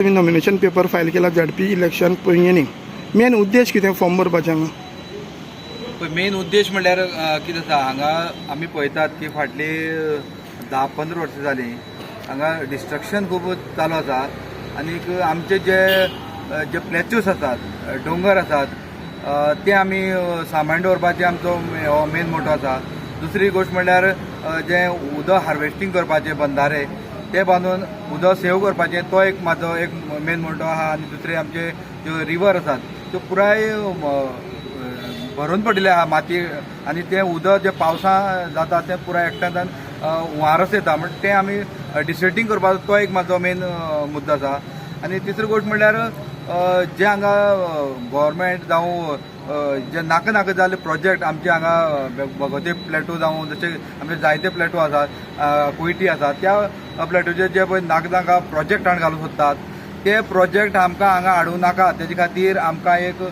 तुम्ही nomination paper file केला झडपी election पयलीं मेन उद्देश कितें फॉर्म भरपाचें हांगा? मेन उद्देश म्हणल्यार कितें आसा हांगा आमी पळयतात की फाटली 10-15 वर्सां जालीं हांगा डिस्ट्रक्शन खूब चालू आसा आनीक आमचे जे प्लॅच्यूस आसात डोंगर आसात ते आमी सांबाळून दवरपाचें आमचो मेन मोटो आसा. दुसरी गोश्ट म्हणल्यार जे उदक हार्वेस्टिंग करपाचे बंधारे ते बांदून उदक सेव करपाचें तो एक म्हाजो एक मेन मोटो आहा. आनी दुसरे आमचे ज्यो रिवर आसात त्यो पुराय भरून पडिल्ले आहा माती आनी तें उदक जे पावसा जाता तें पुराय एकठांय जावन हुंवारस येता म्हणजे तें आमी डिसल्टिंग करपाचो तो एक म्हाजो मेन मुद्दो आसा. आनी तिसरी गोश्ट म्हणल्यार जे हांगा गव्हर्मेंट जावं जे नाका नाका जाल्ले प्रोजेक्ट आमचे हांगा भगवती प्लॅटू जावं जशे आमचे जायते प्लॅटू आसात कुयटी आसात त्या प्लॅटूचे जे पळय नाका नाका प्रोजेक्ट हांगा घालूंक सोदतात ते प्रोजेक्ट आमकां हांगा हाडूंक नाका. तेजे खातीर आमकां एक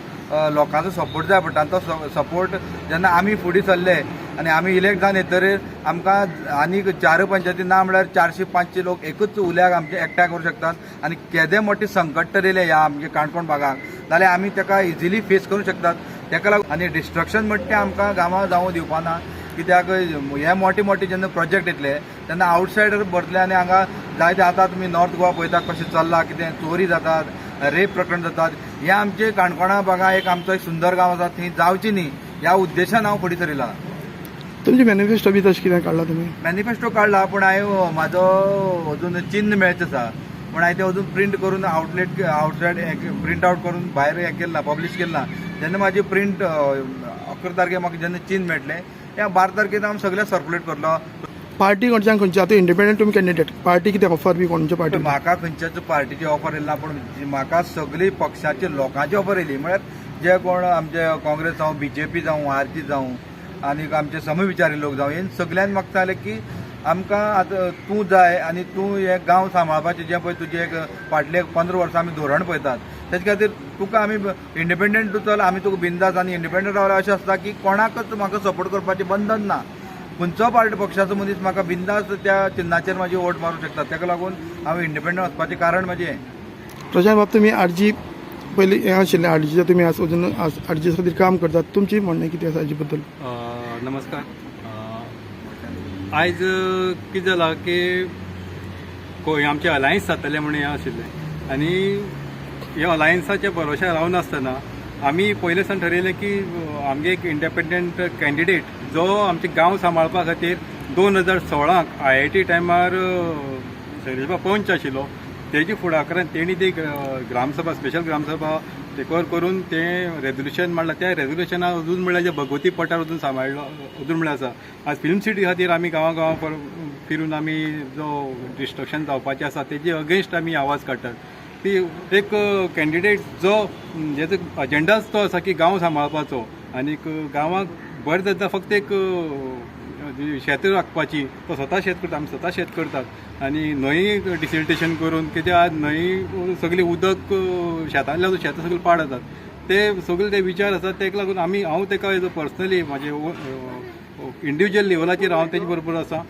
लोकांचो सपोर्ट जाय पडटा आनी तो सपोर्ट जेन्ना आमी फुडें सरले आनी आमी इलेक्ट जावन येतरीर आमकां आनीक 4 पंचायती ना म्हळ्यार 400-500 लोक एकूच उल्याक आमचे एकठांय करूं शकतात आनी केदें मोठे संकट तर येयलें ह्या आमचे काणकोण भागाक जाल्यार आमी ताका इजिली फेस करूं शकतात. ताका लागून आनी डिस्ट्रक्शन म्हणटा तें आमकां गांवां जावं दिवपाना कित्याक हे मोठे मोठे जेन्ना प्रोजेक्ट येतले तेन्ना आवटसायडर भरतले आनी हांगा जायते आतां तुमी नॉर्थ गोवा पळयतात कशें चल्लां कितें चोरी जातात रेप प्रकरण जातात. हे आमचे काणकोणा भागात एक आमचो एक सुंदर गांव आसा थंय जावची न्ही ह्या उद्देशान हांव फुडें सरिला. तुमचे मॅनिफेस्टो बी तशें कितें काडला तुमी? मॅनिफेस्टो काडला पूण हांवें म्हाजो अजून चिन्ह मेळचें आसा पूण हांवें तें अजून प्रिंट करून आवटसायड प्रिंट आवट करून भायर हें केलें ना पब्लीश केलें ना. जेन्ना म्हाजी प्रिंट 11 तारखेक म्हाका जेन्ना चिन्ह मेळटलें त्या 12 तारखेक हांव सगळ्या सर्क्युलेट करलो. पार्टी कडच्यान खंयची आतां इंडिपेंडंट तुमी कॅन्डिडेट पार्टी कितें ऑफर बी कोणच्या पार्टी? म्हाका खंयच्याच पार्टीची ऑफर येयली ना पूण म्हाका सगळी पक्षाची लोकांची ऑफर येयली म्हळ्यार जे कोण आमचे काँग्रेस जावं BJP जावं आरजी जावं आनीक आमचे समविचारी लोक जावं हे सगळ्यांनी म्हाका सांगलें की आमकां आतां तूं जाय आनी तूं हे गांव सांबाळपाचें जें पळय तुजें एक फाटले 15 वर्सां आमी धोरण पळयतात तेजे खातीर तुका आमी इंडिपेंडंट चल आमी तुका बिंदास आनी इंडिपेंडंट रावला अशें आसता की कोणाकच म्हाका सपोर्ट करपाचें बंधन ना. खंयचो पार्टी पक्षाचो मनीस म्हाका बिंदास त्या चिन्हाचेर म्हाजी वोट मारूंक शकता. ताका लागून हांव इंडिपेंडंट वचपाचें कारण म्हजें. प्रशांत बाब तुमी आरजी पयलीं हें आशिल्लें आरजीचे तुमी अजून आरजी खातीर काम करतात तुमची म्हणणें कितें आसा हाजे बद्दल? नमस्कार. आयज कितें जालां की आमचें अलायन्स जातलें म्हणून हें आशिल्लें आनी हे अलायन्साच्या भरोश्यार रावन आसतना आमी पयले सावन ठरयलें की आमगे एक इंडिपेंडंट कॅन्डिडेट जो आमचे गांव सांबाळपा खातीर 2016 IIT टायमार शैलेशबा पंच आशिल्लो तेजी फुडाकारान तेणी ती ग्रामसभा स्पेशल ग्रामसभा टेकओवर करून तें रेजोल्युशन मांडलां. त्या रेजोल्युशनाक अजून म्हणल्यार जे भगवती पठार अजून सांबाळलो अजून म्हणल्यार आसा. आज फिल्म सिटी खातीर आमी गांवां फिरून आमी जो डिस्ट्रक्शन जावपाचें आसा तेजे अगेन्स्ट आमी आवाज काडटात. ती एक कॅन्डिडेट जो जेजो अजेंडाच तो आसा की गांव सांबाळपाचो आनीक गांवाक बरें जाता फक्त एक शेत राखपाची तो स्वता शेत करता आमी स्वता शेत करतात आनी न्हंय डिसिल्टेशन करून कितें आज न्हंय सगळी उदक शेतांतल्या शेतां सगळीं पाड जातात ते सगळे ते विचार आसात. ताका लागून हांव ताका एज अ पर्सनली म्हाजे इंडिविज्युअल लेवलाचेर हांव तेजे बरोबर आसा